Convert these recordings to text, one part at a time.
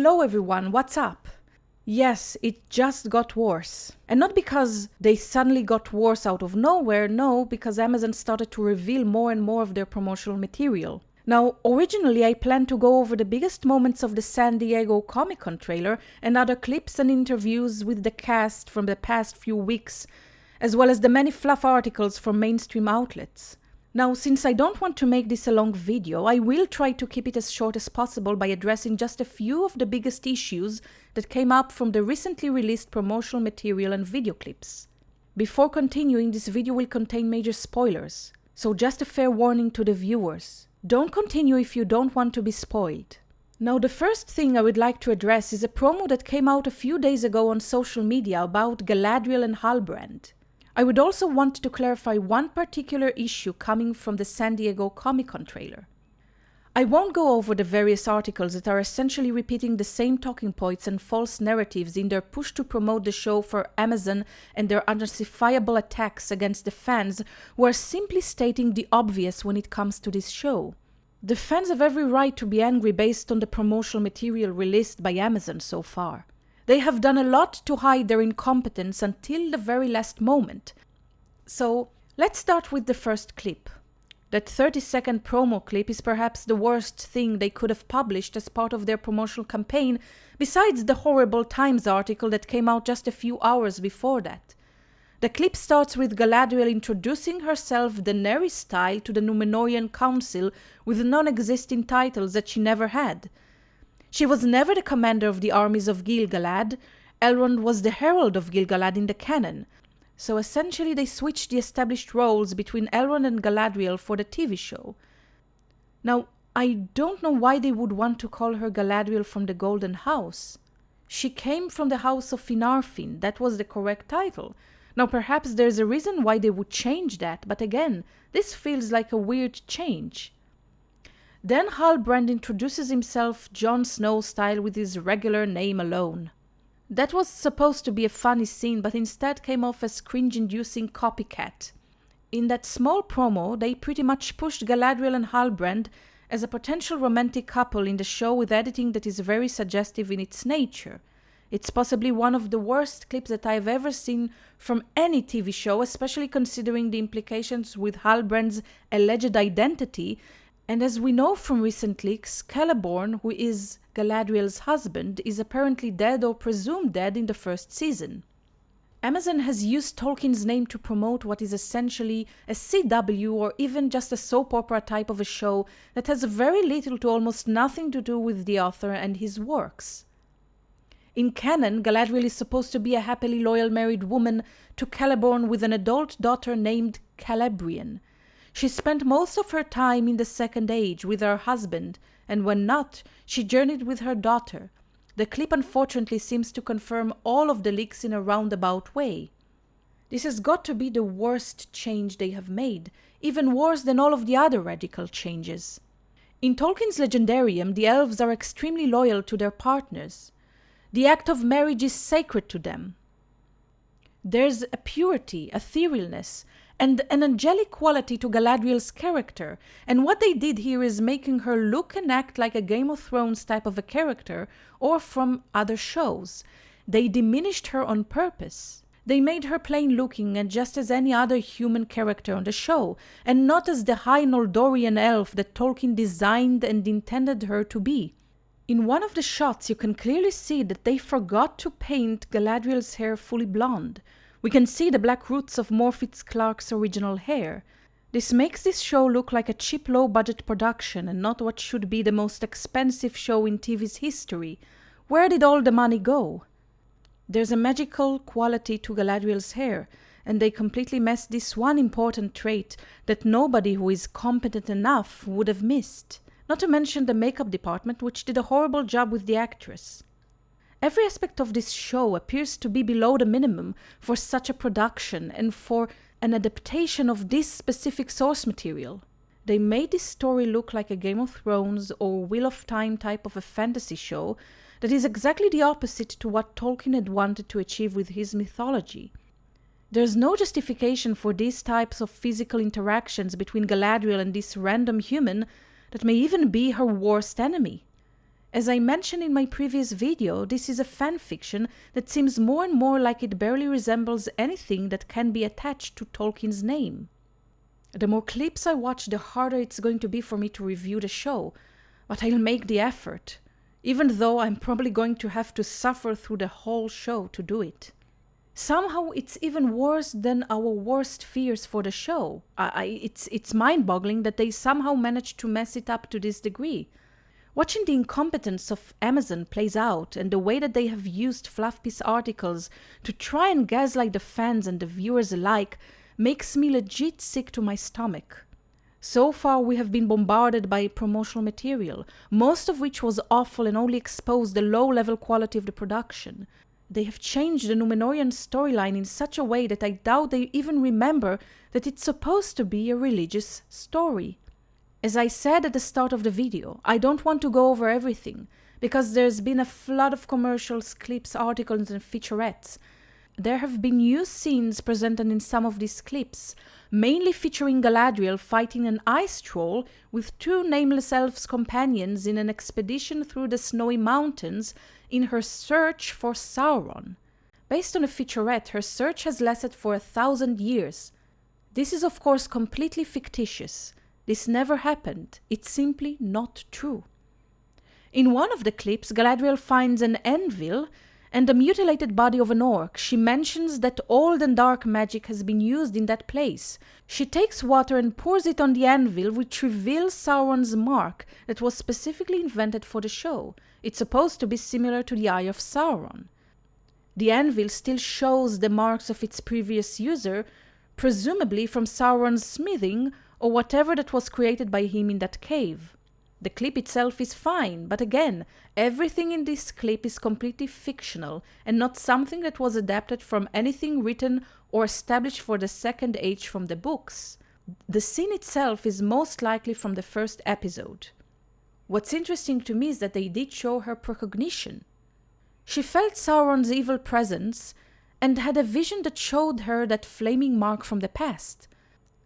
Hello everyone, what's up? Yes, it just got worse. And not because they suddenly got worse out of nowhere, no, because Amazon started to reveal more and more of their promotional material. Now, originally I planned to go over the biggest moments of the San Diego Comic-Con trailer and other clips and interviews with the cast from the past few weeks, as well as the many fluff articles from mainstream outlets. Now, since I don't want to make this a long video, I will try to keep it as short as possible by addressing just a few of the biggest issues that came up from the recently released promotional material and video clips. Before continuing, this video will contain major spoilers, so just a fair warning to the viewers. Don't continue if you don't want to be spoiled. Now, the first thing I would like to address is a promo that came out a few days ago on social media about Galadriel and Halbrand. I would also want to clarify one particular issue coming from the San Diego Comic-Con trailer. I won't go over the various articles that are essentially repeating the same talking points and false narratives in their push to promote the show for Amazon and their unjustifiable attacks against the fans who are simply stating the obvious when it comes to this show. The fans have every right to be angry based on the promotional material released by Amazon so far. They have done a lot to hide their incompetence until the very last moment. So, let's start with the first clip. That 30-second promo clip is perhaps the worst thing they could have published as part of their promotional campaign, besides the horrible Times article that came out just a few hours before that. The clip starts with Galadriel introducing herself Daenerys style to the Númenórean Council with non-existing titles that she never had. She was never the commander of the armies of Gil-galad. Elrond was the herald of Gil-galad in the canon. So essentially they switched the established roles between Elrond and Galadriel for the TV show. Now, I don't know why they would want to call her Galadriel from the Golden House. She came from the House of Finarfin, that was the correct title. Now perhaps there's a reason why they would change that, but again, this feels like a weird change. Then Halbrand introduces himself Jon Snow style with his regular name alone. That was supposed to be a funny scene, but instead came off as cringe-inducing copycat. In that small promo, they pretty much pushed Galadriel and Halbrand as a potential romantic couple in the show with editing that is very suggestive in its nature. It's possibly one of the worst clips that I've ever seen from any TV show, especially considering the implications with Halbrand's alleged identity. And as we know from recent leaks, Celeborn, who is Galadriel's husband, is apparently dead or presumed dead in the first season. Amazon has used Tolkien's name to promote what is essentially a CW or even just a soap opera type of a show that has very little to almost nothing to do with the author and his works. In canon, Galadriel is supposed to be a happily loyal married woman to Celeborn with an adult daughter named Celebrian. She spent most of her time in the Second Age with her husband, and when not, she journeyed with her daughter. The clip unfortunately seems to confirm all of the leaks in a roundabout way. This has got to be the worst change they have made, even worse than all of the other radical changes. In Tolkien's Legendarium, the elves are extremely loyal to their partners. The act of marriage is sacred to them. There's a purity, a etherealness, and an angelic quality to Galadriel's character, and what they did here is making her look and act like a Game of Thrones type of a character, or from other shows. They diminished her on purpose. They made her plain looking and just as any other human character on the show, and not as the high Noldorian elf that Tolkien designed and intended her to be. In one of the shots you can clearly see that they forgot to paint Galadriel's hair fully blonde. We can see the black roots of Morfydd Clark's original hair. This makes this show look like a cheap low-budget production and not what should be the most expensive show in TV's history. Where did all the money go? There's a magical quality to Galadriel's hair, and they completely messed this one important trait that nobody who is competent enough would have missed. Not to mention the makeup department, which did a horrible job with the actress. Every aspect of this show appears to be below the minimum for such a production and for an adaptation of this specific source material. They made this story look like a Game of Thrones or Wheel of Time type of a fantasy show that is exactly the opposite to what Tolkien had wanted to achieve with his mythology. There's no justification for these types of physical interactions between Galadriel and this random human that may even be her worst enemy. As I mentioned in my previous video, this is a fanfiction that seems more and more like it barely resembles anything that can be attached to Tolkien's name. The more clips I watch, the harder it's going to be for me to review the show, but I'll make the effort, even though I'm probably going to have to suffer through the whole show to do it. Somehow it's even worse than our worst fears for the show. It's mind-boggling that they somehow managed to mess it up to this degree. Watching the incompetence of Amazon plays out and the way that they have used fluff piece articles to try and gaslight the fans and the viewers alike makes me legit sick to my stomach. So far we have been bombarded by promotional material, most of which was awful and only exposed the low-level quality of the production. They have changed the Númenórean storyline in such a way that I doubt they even remember that it's supposed to be a religious story. As I said at the start of the video, I don't want to go over everything, because there's been a flood of commercials, clips, articles and featurettes. There have been new scenes presented in some of these clips, mainly featuring Galadriel fighting an ice troll with two nameless elves companions in an expedition through the snowy mountains in her search for Sauron. Based on a featurette, her search has lasted for 1,000 years. This is of course completely fictitious. This never happened. It's simply not true. In one of the clips, Galadriel finds an anvil and the mutilated body of an orc. She mentions that old and dark magic has been used in that place. She takes water and pours it on the anvil, which reveals Sauron's mark that was specifically invented for the show. It's supposed to be similar to the Eye of Sauron. The anvil still shows the marks of its previous user, presumably from Sauron's smithing or whatever that was created by him in that cave. The clip itself is fine, but again, everything in this clip is completely fictional and not something that was adapted from anything written or established for the Second Age from the books. The scene itself is most likely from the first episode. What's interesting to me is that they did show her precognition. She felt Sauron's evil presence and had a vision that showed her that flaming mark from the past.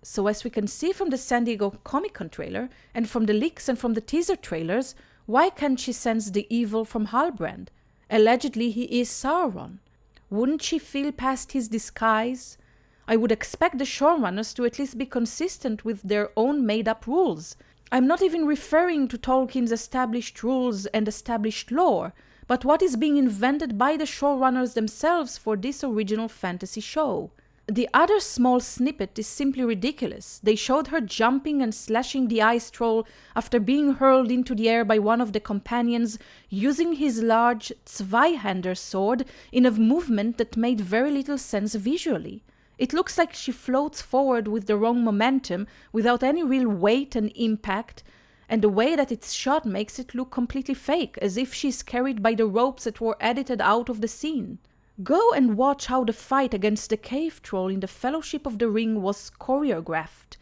So as we can see from the San Diego Comic-Con trailer, and from the leaks and from the teaser trailers, why can't she sense the evil from Halbrand? Allegedly he is Sauron. Wouldn't she feel past his disguise? I would expect the showrunners to at least be consistent with their own made-up rules. I'm not even referring to Tolkien's established rules and established lore, but what is being invented by the showrunners themselves for this original fantasy show. The other small snippet is simply ridiculous. They showed her jumping and slashing the ice troll after being hurled into the air by one of the companions using his large Zweihander sword in a movement that made very little sense visually. It looks like she floats forward with the wrong momentum without any real weight and impact, and the way that it's shot makes it look completely fake, as if she's carried by the ropes that were edited out of the scene. Go and watch how the fight against the cave troll in the Fellowship of the Ring was choreographed.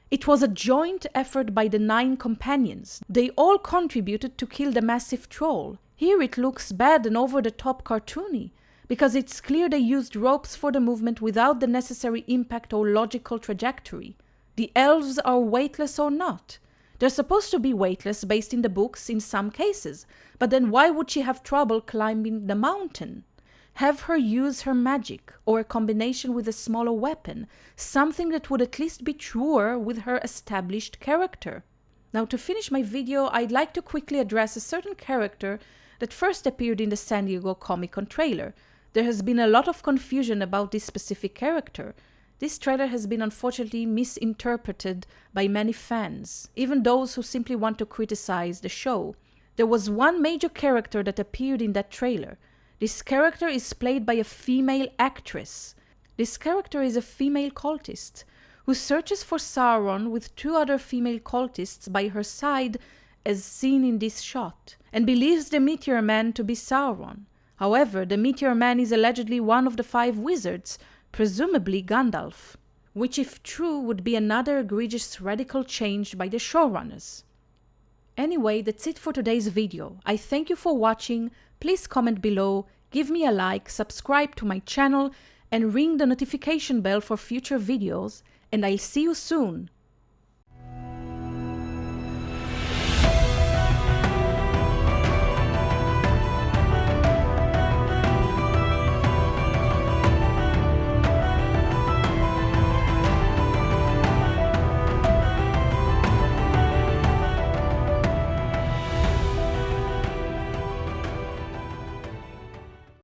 It was a joint effort by the 9 companions. They all contributed to kill the massive troll. Here it looks bad and over-the-top cartoony, because it's clear they used ropes for the movement without the necessary impact or logical trajectory. The elves are weightless or not. They're supposed to be weightless based in the books in some cases, but then why would she have trouble climbing the mountain? Have her use her magic, or a combination with a smaller weapon, something that would at least be truer with her established character. Now to finish my video, I'd like to quickly address a certain character that first appeared in the San Diego Comic-Con trailer. There has been a lot of confusion about this specific character. This trailer has been unfortunately misinterpreted by many fans, even those who simply want to criticize the show. There was one major character that appeared in that trailer. This character is played by a female actress. This character is a female cultist who searches for Sauron with 2 other female cultists by her side as seen in this shot, and believes the Meteor Man to be Sauron. However, the Meteor Man is allegedly one of the 5 wizards, presumably Gandalf, which if true would be another egregious radical change by the showrunners. Anyway, that's it for today's video. I thank you for watching. Please comment below, give me a like, subscribe to my channel, and ring the notification bell for future videos, and I'll see you soon.